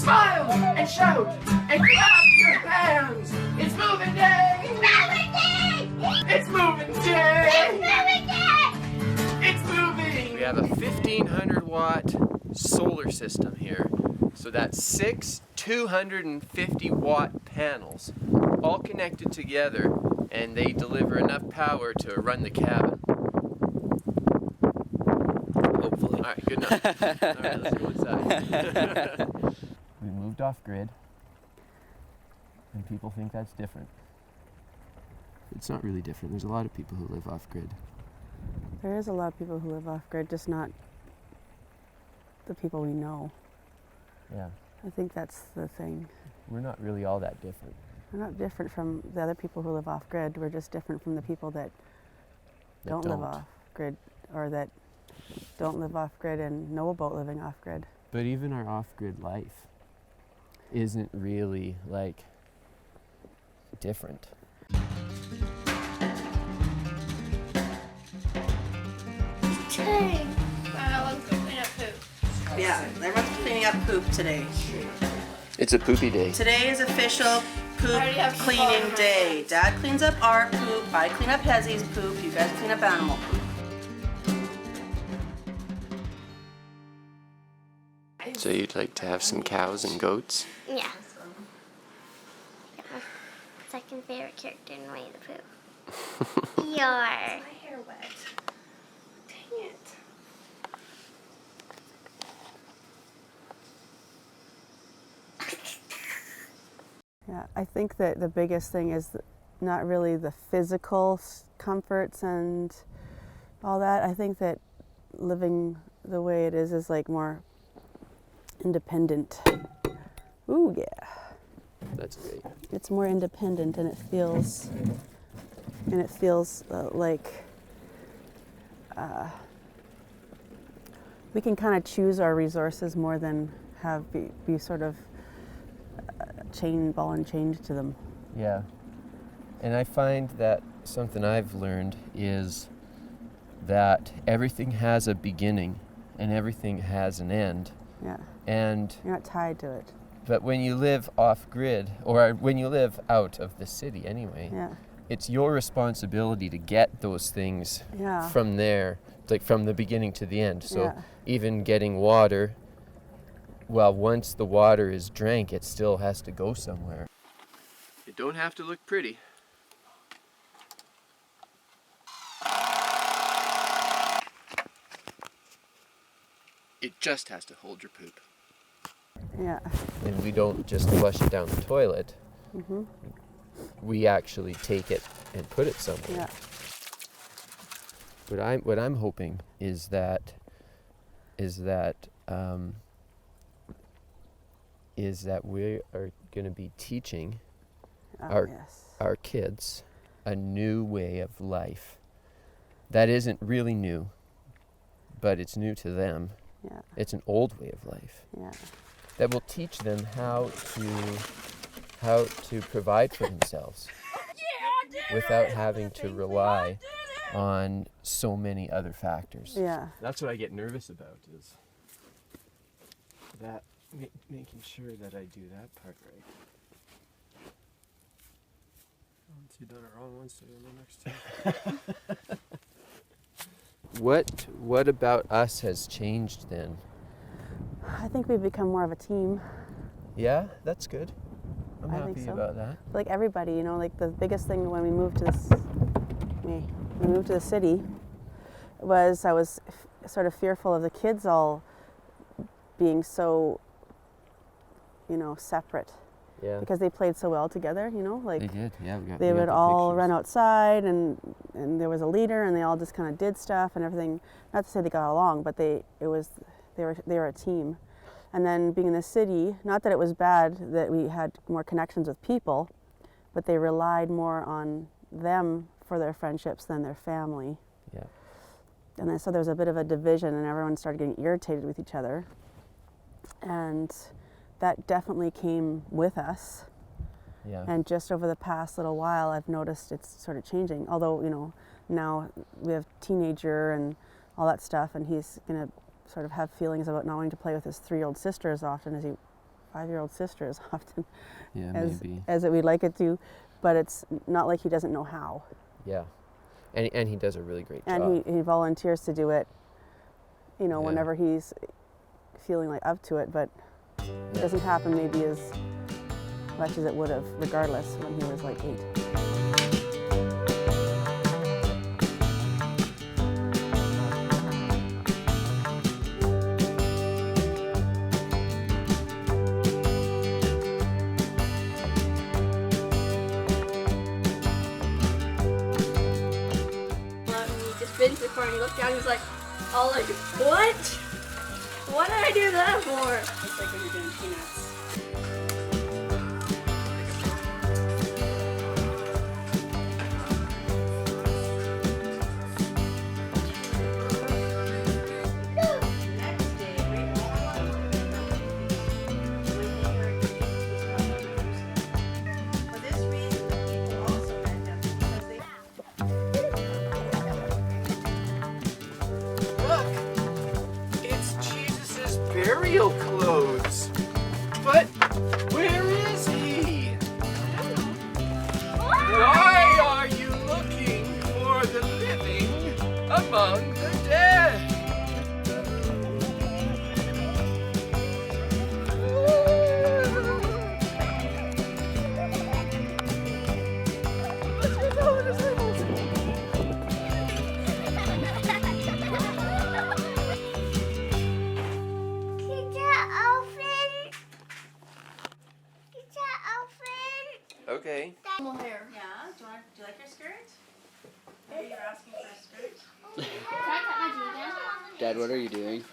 Smile and shout and clap your hands. It's moving day. It's moving day. It's moving day. It's moving. We have a 1500 watt solar system here. So that's 6 250 watt panels all connected together, and they deliver enough power to run the cabin. Hopefully. All right, good enough. All right, let's go inside. We moved off grid, and people think that's different. It's not really different. There's a lot of people who live off grid. There is a lot of people who live off grid, just not the people we know. Yeah. I think that's the thing. We're not really all that different. We're not different from the other people who live off grid. We're just different from the people that don't live off grid, or that don't live off grid and know about living off grid. But even our off grid life isn't really like different. Let's go clean up poop. Yeah, everyone's cleaning up poop today. It's a poopy day. Today is official poop already have to cleaning follow my day. Dad cleans up our poop, I clean up Hezzy's poop, you guys clean up animal poop. So you'd like to have some cows and goats? Yeah. Second favorite character in Winnie the Pooh. Your. My hair wet. Dang it. Yeah, I think that the biggest thing is not really the physical comforts and all that. I think that living the way it is like more independent. Ooh, yeah. That's great. It's more independent, and it feels like we can kind of choose our resources more than have be sort of ball and chained to them. Yeah. And I find that something I've learned is that everything has a beginning and everything has an end. Yeah. And you're not tied to it. But when you live off grid, or when you live out of the city anyway, yeah, it's your responsibility to get those things yeah, from there, like from the beginning to the end. So yeah, even getting water, well, once the water is drank, it still has to go somewhere. It don't have to look pretty. It just has to hold your poop. yeah. And we don't just flush it down the toilet. Mm-hmm. We actually take it and put it somewhere. Yeah. What I'm hoping is that we are going to be teaching our kids a new way of life that isn't really new, but it's new to them. Yeah. It's an old way of life. Yeah. That will teach them how to provide for themselves without having to rely on so many other factors. Yeah. That's what I get nervous about, is that making sure that I do that part right. Once you've done it wrong once, do it the next time. What about us has changed then? I think we've become more of a team. Yeah, that's good. I'm I happy think so. about that. Like everybody, you know, like the biggest thing when we moved to the city was I was sort of fearful of the kids all being so, separate. Yeah. Because they played so well together, like They did, yeah. they would the all pictures. run outside, and there was a leader, and they all just kind of did stuff and everything. Not to say they got along, but they were a team. And then being in the city, not that it was bad that we had more connections with people, but they relied more on them for their friendships than their family. Yeah. And then so there was a bit of a division, and everyone started getting irritated with each other. And that definitely came with us. Yeah. And just over the past little while, I've noticed it's sort of changing. Although, now we have teenager and all that stuff, and he's going to sort of have feelings about not wanting to play with his 3-year-old sister as often as 5-year-old sister as often Yeah, maybe. as we'd like it to. But it's not like he doesn't know how. Yeah. And he does a really great job. And he volunteers to do it, Yeah. whenever he's feeling like up to it. But it Yeah. doesn't happen maybe as much as it would have regardless when he was like 8. He just bit into the corner and he looked down and he was like, all like, what? What did I do that for? It's like when you're doing peanuts. Look, it's Jesus' burial clothes. But where is he? Why are you looking for the living among the dead? Okay. Normal hair. Yeah, do you like your skirt? Maybe you're asking for a skirt? Can I cut my jeans down? Dad, what are you doing?